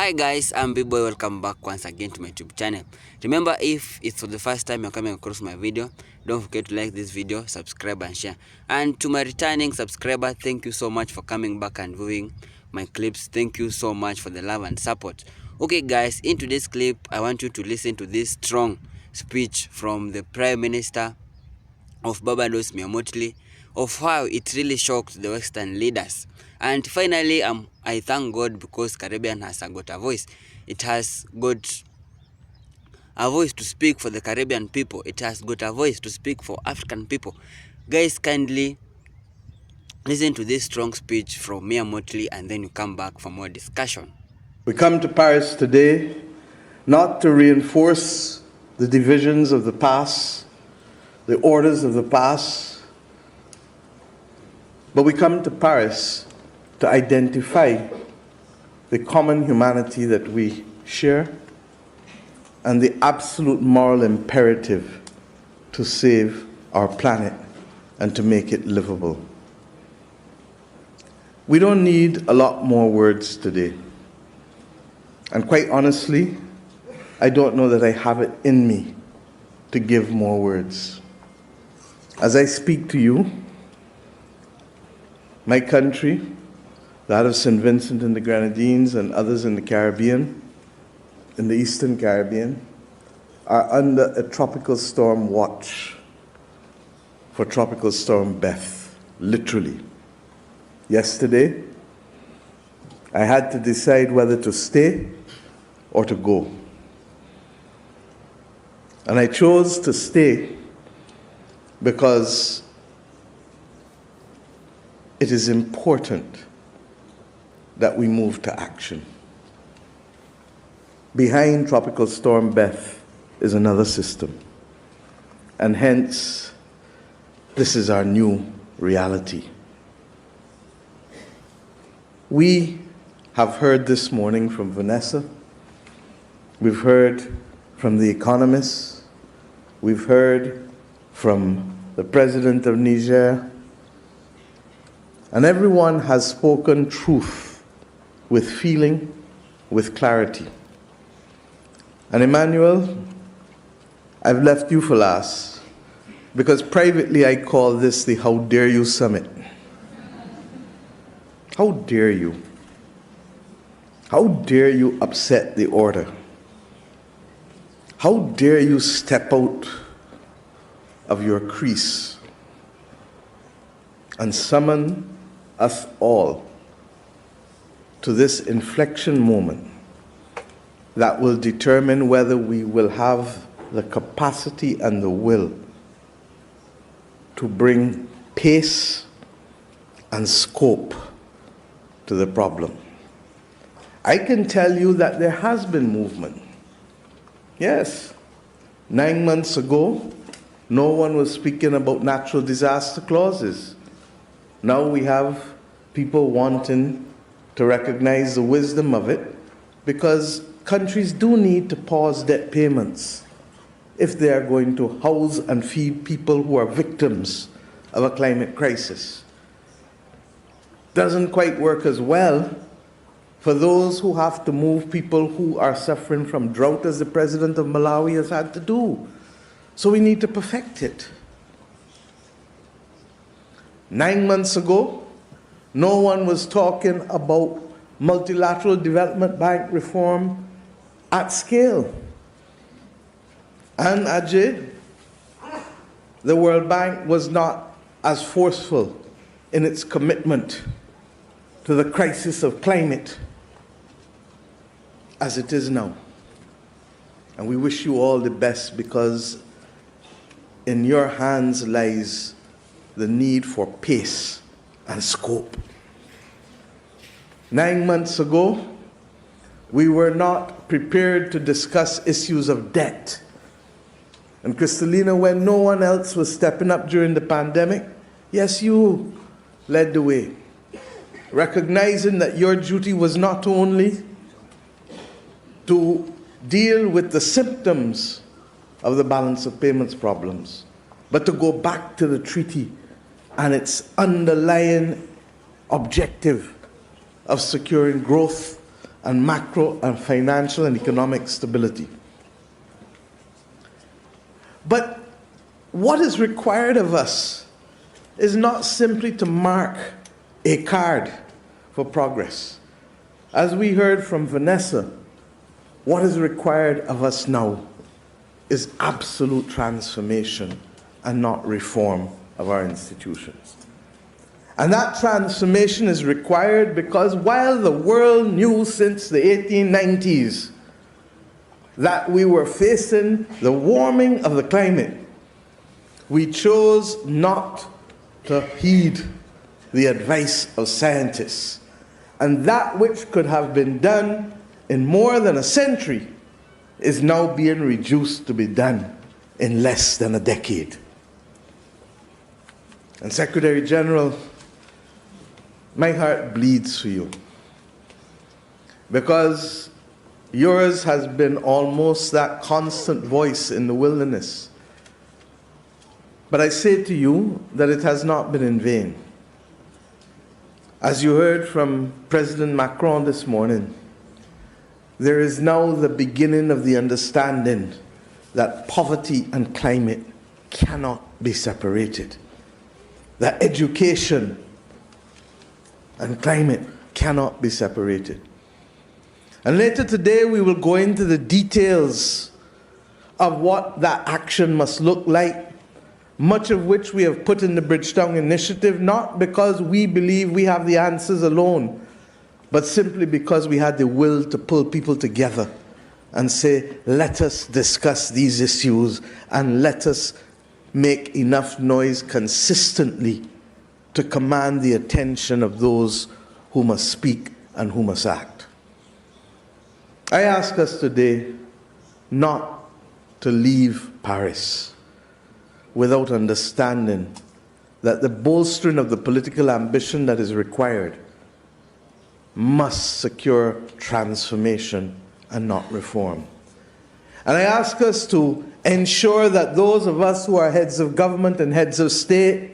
Hi guys, I'm Big Boy. Welcome back once again to my YouTube channel. Remember, if it's for the first time you're coming across my video, don't forget to like this video, subscribe and share. And to my returning subscriber, thank you so much for coming back and viewing my clips. Thank you so much for the love and support. Okay guys, in today's clip, I want you to listen to this strong speech from the Prime Minister of Barbados, Mottley, of how it really shocked the Western leaders. And finally, I thank God because Caribbean has got a voice. It has got a voice to speak for the Caribbean people. It has got a voice to speak for African people. Guys, kindly listen to this strong speech from Mottley and then you come back for more discussion. We come to Paris today not to reinforce the divisions of the past, the orders of the past, but we come to Paris to identify the common humanity that we share and the absolute moral imperative to save our planet and to make it livable. We don't need a lot more words today. And quite honestly, I don't know that I have it in me to give more words. As I speak to you, my country, that of St. Vincent and the Grenadines and others in the Caribbean, in the Eastern Caribbean, are under a tropical storm watch for Tropical Storm Beth, literally. Yesterday, I had to decide whether to stay or to go. And I chose to stay because it is important that we move to action. Behind Tropical Storm Beth is another system, and hence, this is our new reality. We have heard this morning from Vanessa, we've heard from the economists, we've heard from the president of Niger, and everyone has spoken truth with feeling, with clarity. And Emmanuel, I've left you for last because privately I call this the How Dare You Summit. How dare you? How dare you upset the order? How dare you step out of your crease and summon us all to this inflection moment that will determine whether we will have the capacity and the will to bring pace and scope to the problem. I can tell you that there has been movement. Yes, 9 months ago, no one was speaking about natural disaster clauses. Now we have people wanting to recognize the wisdom of it because countries do need to pause debt payments if they are going to house and feed people who are victims of a climate crisis. Doesn't quite work as well for those who have to move people who are suffering from drought, as the president of Malawi has had to do. So we need to perfect it. 9 months ago, no one was talking about multilateral development bank reform at scale. And Ajay, the World Bank was not as forceful in its commitment to the crisis of climate as it is now. And we wish you all the best because in your hands lies the need for pace and scope. 9 months ago, we were not prepared to discuss issues of debt. And Kristalina, when no one else was stepping up during the pandemic, yes, you led the way, recognizing that your duty was not only to deal with the symptoms of the balance of payments problems, but to go back to the treaty and its underlying objective of securing growth and macro and financial and economic stability. But what is required of us is not simply to mark a card for progress. As we heard from Vanessa, what is required of us now is absolute transformation and not reform of our institutions. And that transformation is required because while the world knew since the 1890s that we were facing the warming of the climate, we chose not to heed the advice of scientists. And that which could have been done in more than a century is now being reduced to be done in less than a decade. And Secretary General, my heart bleeds for you, because yours has been almost that constant voice in the wilderness. But I say to you that it has not been in vain. As you heard from President Macron this morning, there is now the beginning of the understanding that poverty and climate cannot be separated. That education and climate cannot be separated. And later today we will go into the details of what that action must look like, much of which we have put in the Bridgetown Initiative, not because we believe we have the answers alone, but simply because we had the will to pull people together and say, let us discuss these issues and let us make enough noise consistently to command the attention of those who must speak and who must act. I ask us today not to leave Paris without understanding that the bolstering of the political ambition that is required must secure transformation and not reform. And I ask us to ensure that those of us who are heads of government and heads of state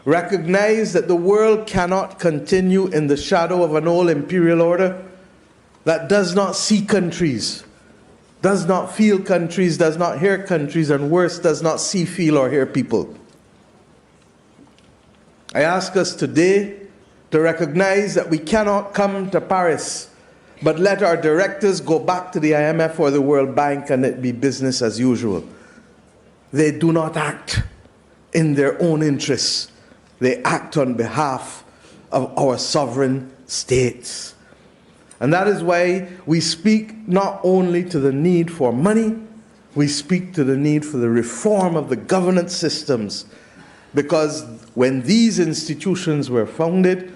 recognize that the world cannot continue in the shadow of an old imperial order that does not see countries, does not feel countries, does not hear countries, and worse, does not see, feel, or hear people. I ask us today to recognize that we cannot come to Paris but let our directors go back to the IMF or the World Bank and it be business as usual. They do not act in their own interests. They act on behalf of our sovereign states. And that is why we speak not only to the need for money, we speak to the need for the reform of the governance systems. Because when these institutions were founded,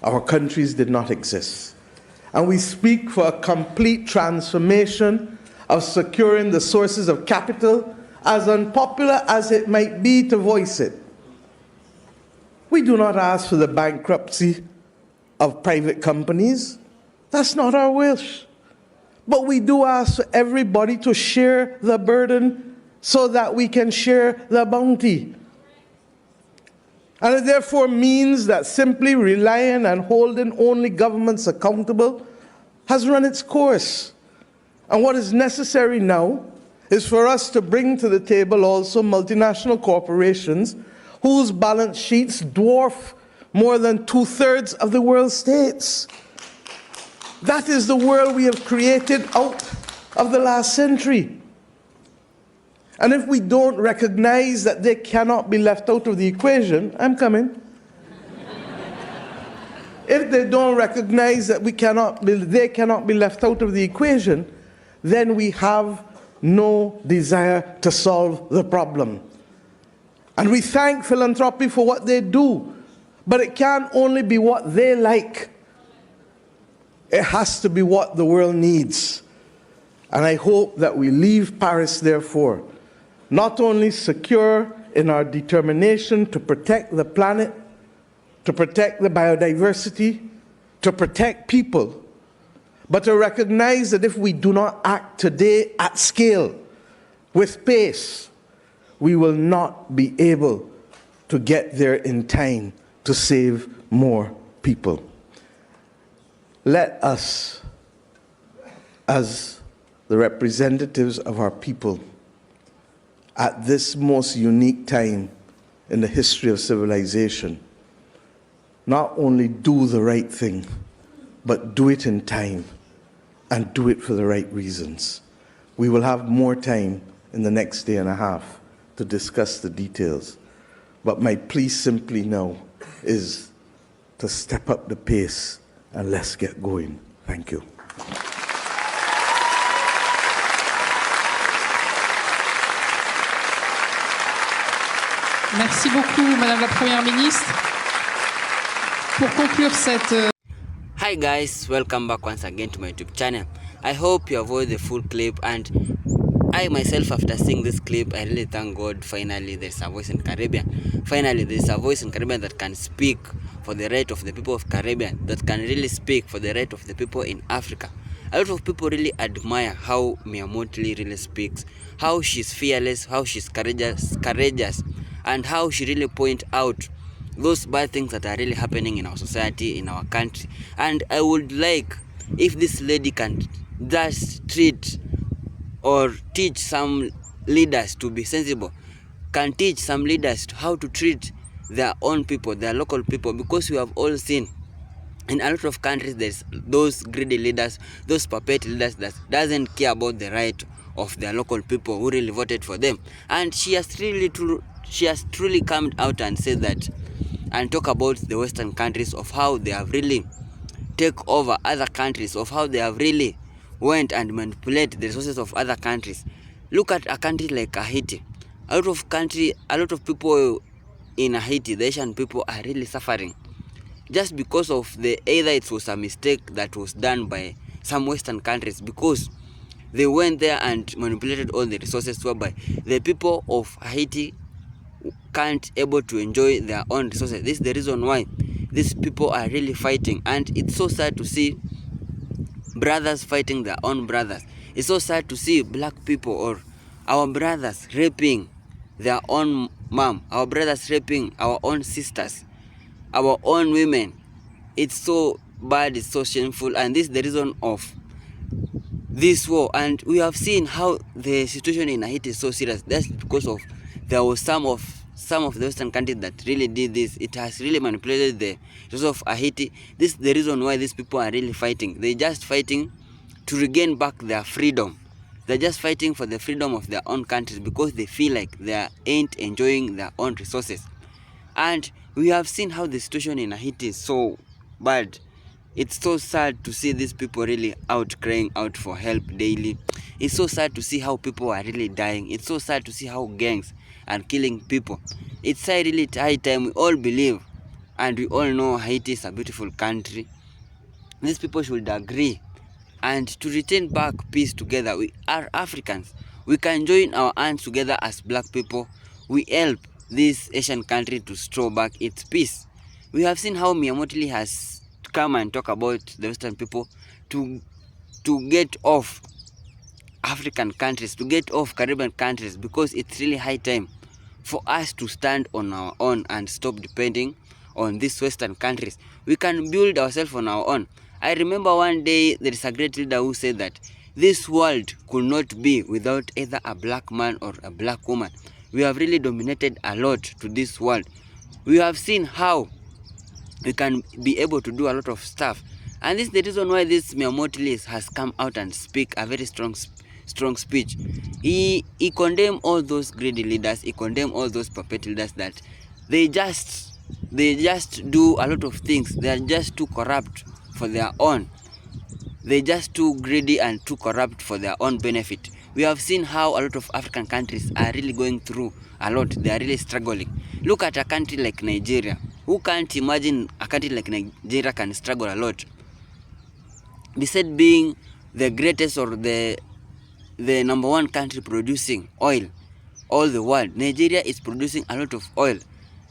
our countries did not exist. And we speak for a complete transformation of securing the sources of capital, as unpopular as it might be to voice it. We do not ask for the bankruptcy of private companies. That's not our wish. But we do ask for everybody to share the burden so that we can share the bounty. And it therefore means that simply relying and holding only governments accountable has run its course. And what is necessary now is for us to bring to the table also multinational corporations whose balance sheets dwarf more than 2/3 of the world's states. That is the world we have created out of the last century. And if we don't recognize that they cannot be left out of the equation, I'm coming. If they don't recognize that they cannot be left out of the equation, then we have no desire to solve the problem. And we thank philanthropy for what they do, but it can't only be what they like. It has to be what the world needs. And I hope that we leave Paris, therefore, not only secure in our determination to protect the planet, to protect the biodiversity, to protect people, but to recognize that if we do not act today at scale, with pace, we will not be able to get there in time to save more people. Let us as the representatives of our people at this most unique time in the history of civilization, not only do the right thing, but do it in time and do it for the right reasons. We will have more time in the next day and a half to discuss the details. But my plea simply now is to step up the pace and let's get going. Thank you. Merci beaucoup, Madame la Première Ministre. Pour conclure cette... Hi guys, welcome back once again to my YouTube channel. I hope you have watched the full clip, and I myself, after seeing this clip, I really thank God. Finally there's a voice in Caribbean. Finally there's a voice in Caribbean that can speak for the right of the people of Caribbean, that can really speak for the right of the people in Africa. A lot of people really admire how Mottley really speaks, how she's fearless, how she's courageous, and how she really point out those bad things that are really happening in our society, in our country. And I would like if this lady can just treat or teach some leaders to be sensible, can teach some leaders how to treat their own people, their local people, because we have all seen in a lot of countries there's those greedy leaders, those puppet leaders that doesn't care about the right of their local people who really voted for them. And she has truly come out and said that, and talk about the Western countries, of how they have really take over other countries, of how they have really went and manipulate the resources of other countries. Look at a country like Haiti. A lot of people in Haiti, the Asian people, are really suffering just because of either it was a mistake that was done by some Western countries, because they went there and manipulated all the resources, whereby the people of Haiti can't able to enjoy their own resources. This is the reason why these people are really fighting, and it's so sad to see brothers fighting their own brothers. It's so sad to see black people or our brothers raping their own mom, our brothers raping our own sisters, our own women. It's so bad, it's so shameful, and this is the reason of this war. And we have seen how the situation in Haiti is so serious. That's because of there was some of the Western countries that really did this. It has really manipulated the resources of Haiti. This is the reason why these people are really fighting. They're just fighting to regain back their freedom. They're just fighting for the freedom of their own countries, because they feel like they ain't enjoying their own resources. And we have seen how the situation in Haiti is so bad. It's so sad to see these people really out crying out for help daily. It's so sad to see how people are really dying. It's so sad to see how gangs are killing people. It's really high time we all believe, and we all know Haiti is a beautiful country. These people should agree and to return back peace together. We are Africans. We can join our hands together as black people. We help this Asian country to restore back its peace. We have seen how Mottley has come and talk about the Western people to get off African countries, to get off Caribbean countries, because it's really high time for us to stand on our own and stop depending on these Western countries. We can build ourselves on our own. I remember one day there is a great leader who said that this world could not be without either a black man or a black woman. We have really dominated a lot to this world. We have seen how we can be able to do a lot of stuff, and this is the reason why this Mottley has come out and speak a very strong speech. He condemned all those greedy leaders. He condemned all those puppet leaders that they just do a lot of things. They are just too corrupt for their own. They're just too greedy and too corrupt for their own benefit. We have seen how a lot of African countries are really going through a lot. They are really struggling. Look at a country like Nigeria. Who can't imagine a country like Nigeria can struggle a lot? Besides being the greatest or the number one country producing oil all the world, Nigeria is producing a lot of oil.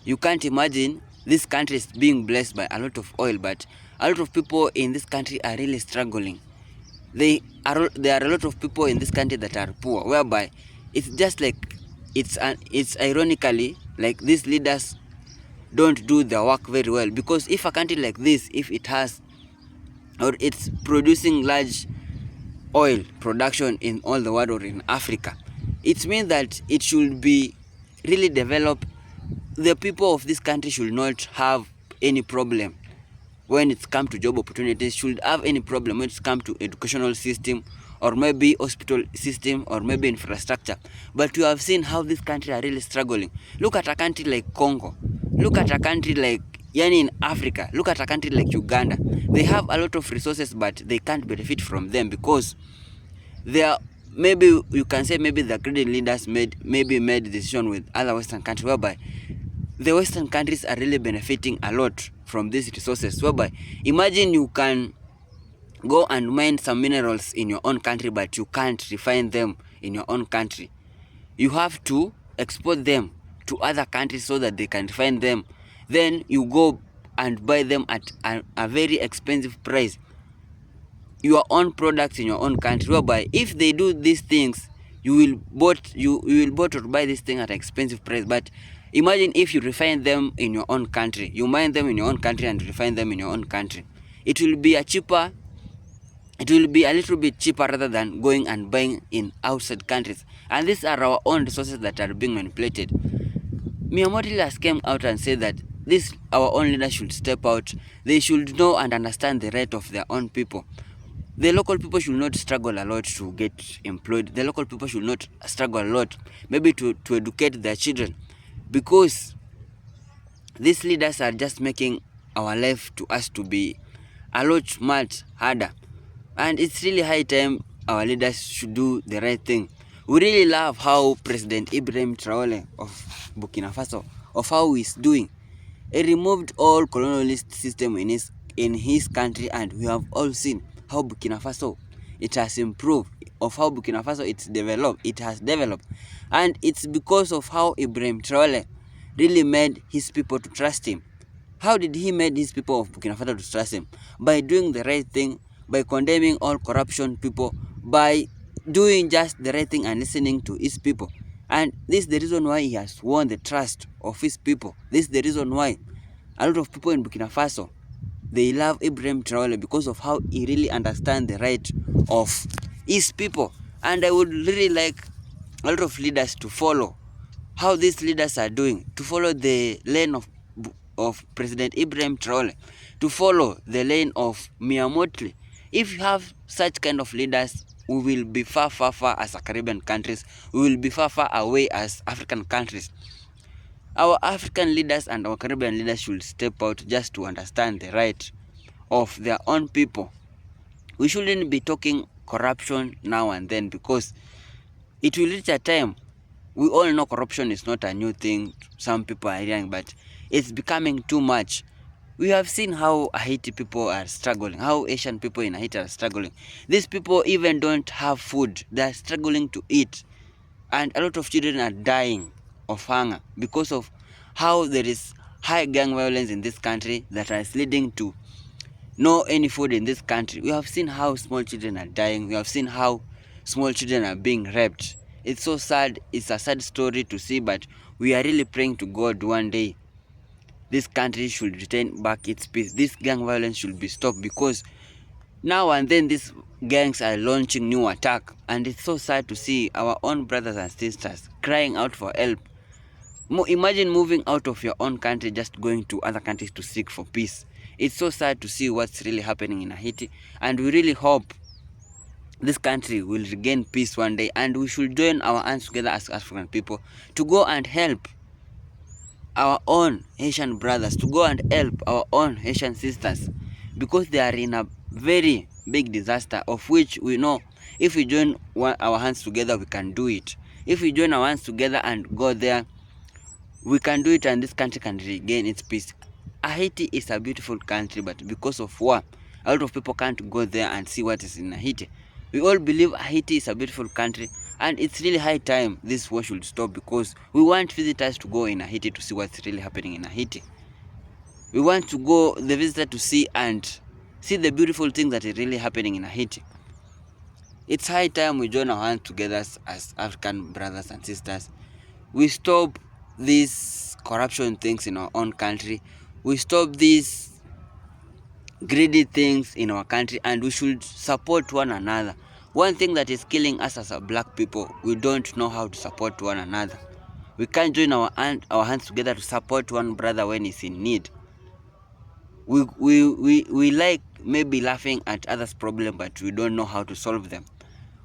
You can't imagine this country is being blessed by a lot of oil, but a lot of people in this country are really struggling. There are a lot of people in this country that are poor, whereby it's just like it's ironically like these leaders don't do their work very well. Because if a country like this, if it has or it's producing large oil production in all the world or in Africa. It means that it should be really developed. The people of this country should not have any problem when it's come to job opportunities, should have any problem when it's come to educational system, or maybe hospital system, or maybe infrastructure. But you have seen how this country are really struggling. Look at a country like Congo. Look at a country like in Africa. Look at a country like Uganda. They have a lot of resources, but they can't benefit from them because they are, maybe you can say, maybe the greedy leaders made decision with other Western countries, whereby the Western countries are really benefiting a lot from these resources. Whereby, imagine you can go and mine some minerals in your own country, but you can't refine them in your own country. You have to export them to other countries so that they can refine them. Then you go and buy them at a very expensive price, your own products in your own country, whereby if they do these things, you will bought or buy this thing at an expensive price. But imagine if you refine them in your own country, you mine them in your own country and refine them in your own country, it will be a little bit cheaper rather than going and buying in outside countries. And these are our own resources that are being manipulated. Mottley has came out and said that this, our own leaders should step out. They should know and understand the right of their own people. The local people should not struggle a lot to get employed. The local people should not struggle a lot maybe to educate their children, because these leaders are just making our life to us to be a lot much harder. And it's really high time our leaders should do the right thing. We really love how President Ibrahim Traore of Burkina Faso, of how he's doing. He removed all colonialist system in his country, and we have all seen how Burkina Faso, it has improved, of how Burkina Faso it has developed. And it's because of how Ibrahim Traore really made his people to trust him. How did he make his people of Burkina Faso to trust him? By doing the right thing, by condemning all corruption people, by doing just the right thing and listening to his people. And this is the reason why he has won the trust of his people. This is the reason why a lot of people in Burkina Faso, they love Ibrahim Traore, because of how he really understands the right of his people. And I would really like a lot of leaders to follow how these leaders are doing, to follow the lane of President Ibrahim Traore, to follow the lane of Mottley. If you have such kind of leaders, we will be far as a Caribbean countries. We will be far away as African countries. Our African leaders and our Caribbean leaders should step out just to understand the right of their own people. We shouldn't be talking corruption now and then, because it will reach a time. We all know corruption is not a new thing. Some people are hearing, but it's becoming too much. We have seen how Haiti people are struggling, how Asian people in Haiti are struggling. These people even don't have food. They are struggling to eat. And a lot of children are dying of hunger because of how there is high gang violence in this country that is leading to no any food in this country. We have seen how small children are dying. We have seen how small children are being raped. It's so sad. It's a sad story to see, but we are really praying to God one day this country should retain back its peace. This gang violence should be stopped, because now and then these gangs are launching new attack, and it's so sad to see our own brothers and sisters crying out for help. Imagine moving out of your own country, just going to other countries to seek for peace. It's so sad to see what's really happening in Haiti, and we really hope this country will regain peace one day, and we should join our hands together as African people to go and help our own Haitian brothers, to go and help our own Haitian sisters, because they are in a very big disaster, of which we know if we join our hands together, we can do it. If we join our hands together and go there, we can do it, and this country can regain its peace. Haiti is a beautiful country, but because of war, a lot of people can't go there and see what is in Haiti. We all believe Haiti is a beautiful country, and it's really high time this war should stop, because we want visitors to go in Haiti to see what's really happening in Haiti. We want to go, the visitor, to see the beautiful things that are really happening in Haiti. It's high time we join our hands together as African brothers and sisters. We stop these corruption things in our own country. We stop these greedy things in our country, and we should support one another. One thing that is killing us as a black people, we don't know how to support one another. We can't join our hands together to support one brother when he's in need. We like maybe laughing at others' problem, but we don't know how to solve them.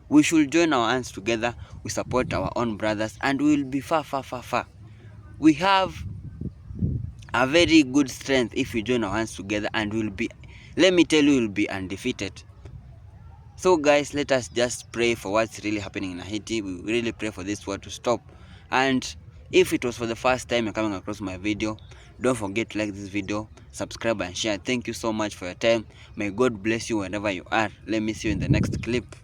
We should join our hands together, we support our own brothers, and we will be far, far, far, far. We have a very good strength if we join our hands together, and we'll be, let me tell you, we'll be undefeated. So guys, let us just pray for what's really happening in Haiti. We really pray for this war to stop. And if it was for the first time you're coming across my video, don't forget to like this video, subscribe and share. Thank you so much for your time. May God bless you wherever you are. Let me see you in the next clip.